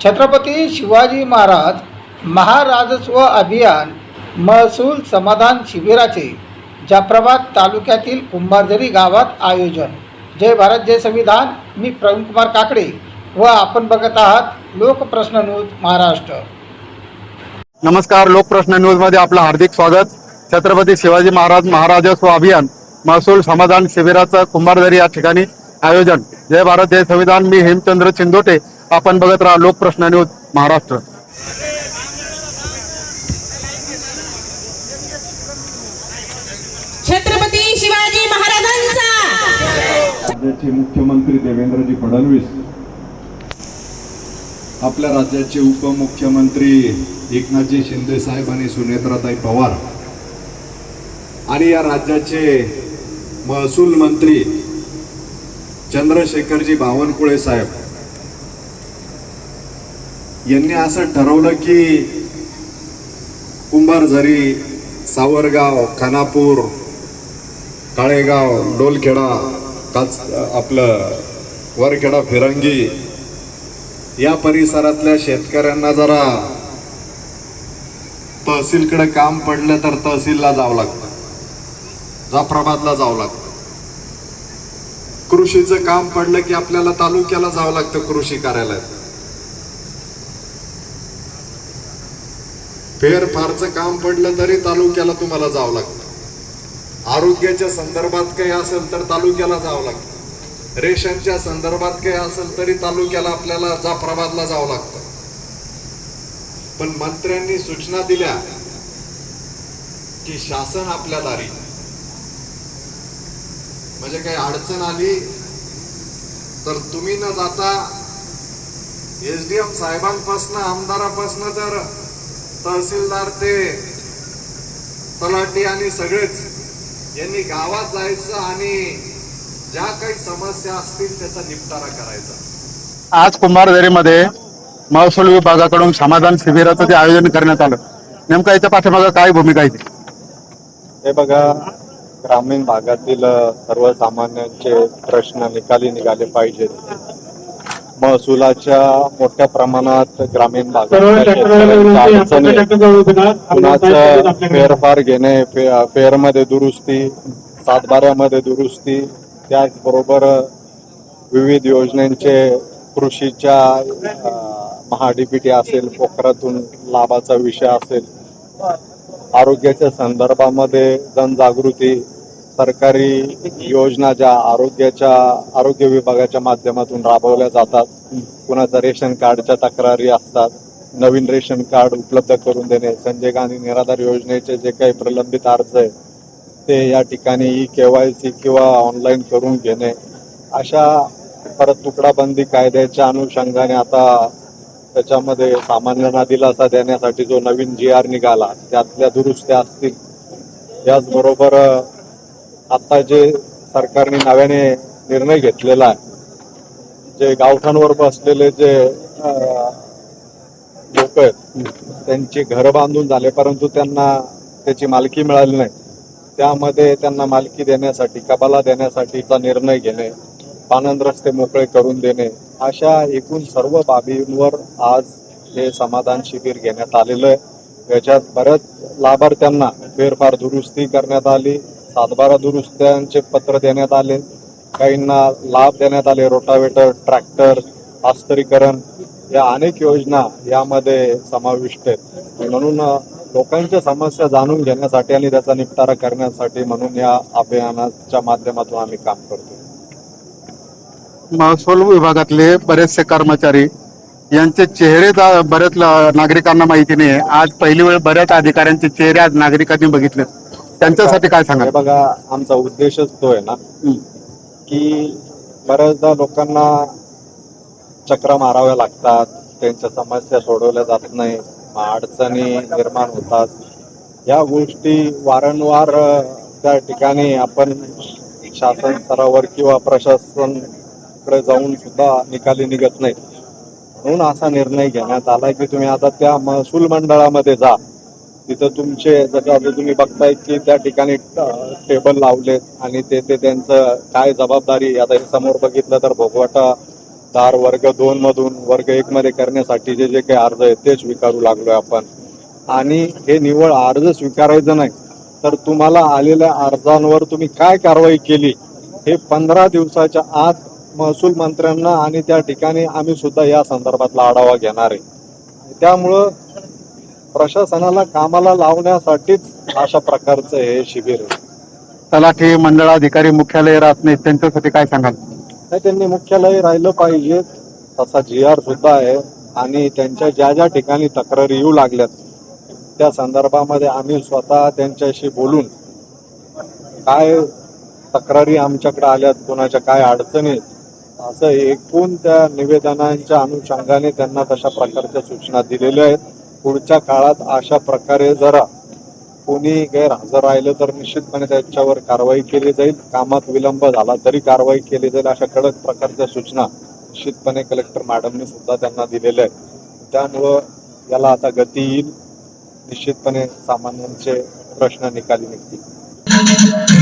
छत्रपती शिवाजी महाराज महाराजस्व अभियान महसूल समाधान शिबिराचे जाफराबाद तालुक्यातील कुंभारझरी गावात आयोजन। जय भारत जय संविधान। मी प्रवीण कुमार काकडे व आपण बघत आहात लोकप्रश्न न्यूज महाराष्ट्र। नमस्कार, लोकप्रश्न न्यूज मध्ये आपलं हार्दिक स्वागत। छत्रपती शिवाजी महाराज महाराजस्व अभियान महसूल समाधान शिबिराचं कुंभारझरी या ठिकाणी आयोजन। जय भारत जय संविधान। मी हेमचंद्र चिंदोटे, आपण बघत राहा लोकप्रश्न न्यूज महाराष्ट्र। छत्रपती शिवाजी महाराजांचा। राज्याचे मुख्यमंत्री देवेंद्रजी फडणवीस, आपल्या राज्याचे उपमुख्यमंत्री एकनाथजी शिंदे साहेब आणि सुनेत्राताई पवार आणि या राज्याचे महसूल मंत्री चंद्रशेखरजी बावनकुळे साहेब यांनी असं ठरवलं की कुंभारझरी, सावरगाव, खानापूर, काळेगाव, डोलखेडा, आपलं वरखेडा, फिरंगी या परिसरातल्या शेतकऱ्यांना जरा तहसीलकडे काम पडलं तर तहसीलला जावं लागतं, जाफराबादला जावं लागतं। कृषीचं काम पडलं की आपल्याला तालुक्याला जावं लागतं, कृषी कार्यालयात। फेरफारचं काम पडलं तरी तालुक्याला तुम्हाला जावं लागतं। आरोग्याच्या संदर्भात काही असेल तर तालुक्याला जावं लागतं। रेशनच्या संदर्भात काही असेल तरी तालुक्याला आपल्याला जाफराबादला जावं लागतं। पण मंत्र्यांनी सूचना दिल्या की शासन आपल्या दारी, म्हणजे काही अडचण आली तर तुम्ही न जाता एसडीएम साहेबांपासून, आमदारापासून तर तहसीलदार ते तलाठी आणि सगळेच यांनी गावात जायचं आणि ज्या काही समस्या असतील त्याचा निपटारा करायचा। आज कुंभारझरीमध्ये महसूल विभागाकडून समाधान शिबिराचं जे आयोजन करण्यात आलं, नेमकं याच्या पाठीमागे काय भूमिका आहे? हे बघा, ग्रामीण भागातील सर्वसामान्यांचे प्रश्न निकाली निघाले पाहिजेत। महसुलाच्या मोठ्या प्रमाणात ग्रामीण भागात फेरफार घेणे, फेरमध्ये दुरुस्ती, सातबाऱ्यामध्ये दुरुस्ती, त्याचबरोबर विविध योजनांचे कृषीच्या महाडीपीटी असेल, पोखरातून लाभाचा विषय असेल, आरोग्याच्या संदर्भामध्ये जनजागृती, सरकारी योजना ज्या आरोग्य विभागाच्या माध्यमातून राबवल्या जातात, कुणाचा रेशन कार्डच्या तक्रारी असतात, नवीन रेशन कार्ड उपलब्ध करून देणे, संजय गांधी निराधार योजनेचे जे काही प्रलंबित अर्ज आहे ते या ठिकाणी KYC किंवा ऑनलाईन करून घेणे, अशा परत तुकडाबंदी कायद्याच्या अनुषंगाने आता त्याच्यामध्ये सामान्यांना दिलासा देण्यासाठी जो नवीन GR निघाला त्यातल्या दुरुस्त्या असतील। याचबरोबर आता जे सरकारने नव्याने निर्णय घेतलेला आहे, जे गावठाणवर बसलेले जे लोक आहेत त्यांची घरं बांधून झाले परंतु त्यांना त्याची मालकी मिळाली नाही, त्यामध्ये त्यांना मालकी देण्यासाठी, कबाला देण्यासाठीचा निर्णय घेणे, पानंद रस्ते मोकळे करून देणे, अशा एकूण सर्व बाबींवर आज हे समाधान शिबिर घेण्यात आलेलं आहे। याच्यात बऱ्याच लाभार्थ्यांना फेरफार दुरुस्ती करण्यात आली, सातबारा दुरुस्त्यांचे पत्र देण्यात आले, काहींना लाभ देण्यात आले, रोटावेटर, ट्रॅक्टर, हस्तांतरीकरण, या अनेक योजना यामध्ये समाविष्ट आहेत। म्हणून लोकांच्या समस्या जाणून घेण्यासाठी आणि त्याचा निपटारा करण्यासाठी म्हणून या अभियानाच्या माध्यमातून आम्ही काम करतो। महसूल विभागातले बरेचसे कर्मचारी यांचे चेहरे बरेच नागरिकांना माहिती नाही आहे। आज पहिली वेळ बऱ्याच अधिकाऱ्यांचे चेहरे आज नागरिकांनी बघितले, त्यांच्यासाठी काय सांगा? बघा, आमचा उद्देशच तो आहे ना की बऱ्याचदा लोकांना चक्र माराव्या लागतात, त्यांच्या समस्या सोडवल्या जात नाही, अडचणी निर्माण होतात। या गोष्टी वारंवार त्या ठिकाणी आपण शासन स्तरावर किंवा प्रशासनाकडे जाऊन सुद्धा निकाली निघत नाही। म्हणून असा निर्णय घेण्यात आला की तुम्ही आता त्या महसूल मंडळामध्ये जा, तिथं तुमचे जसं आता तुम्ही बघताय की त्या ठिकाणी टेबल लावलेत आणि ते त्यांचं काय जबाबदारी, आता हे समोर बघितलं तर भोगवटा दार वर्ग 2 मधून वर्ग 1 मध्ये करण्यासाठी जे जे काही अर्ज आहेत ते स्वीकारू लागलोय आपण. आणि हे निव्वळ अर्ज स्वीकारायचं नाही तर तुम्हाला आलेल्या अर्जांवर तुम्ही काय कारवाई केली हे 15 दिवसाच्या आत महसूल मंत्र्यांना आणि त्या ठिकाणी आम्ही सुद्धा या संदर्भातला आढावा घेणार आहे. त्यामुळं प्रशासनाला कामाला लावण्यासाठीच अशा प्रकारचं हे शिबिर आहे. तलाठी मंडळाधिकारी मुख्यालय राहत नाही त्यांच्यासाठी काय सांगाल? नाही, त्यांनी मुख्यालय राहिलं पाहिजे. तसा GR सुद्धा आहे आणि त्यांच्या ज्या ज्या ठिकाणी तक्रारी येऊ लागल्यात त्या संदर्भामध्ये आम्ही स्वतः त्यांच्याशी बोलून काय तक्रारी आमच्याकडे आल्यात, कोणाच्या काय अडचणी असं एकूण त्या निवेदनांच्या अनुषंगाने त्यांना तशा प्रकारच्या सूचना दिलेल्या आहेत. पुढच्या काळात अशा प्रकारे जरा कोणी गैरहजर राहिलं तर निश्चितपणे त्याच्यावर कारवाई केली जाईल. कामात विलंब झाला तरी कारवाई केली जाईल. अशा कडक प्रकारच्या सूचना निश्चितपणे कलेक्टर मॅडमने सुद्धा त्यांना दिलेल्या आहेत. त्यामुळं याला आता गती येईल. निश्चितपणे सामान्यांचे प्रश्न निकाली निघतील.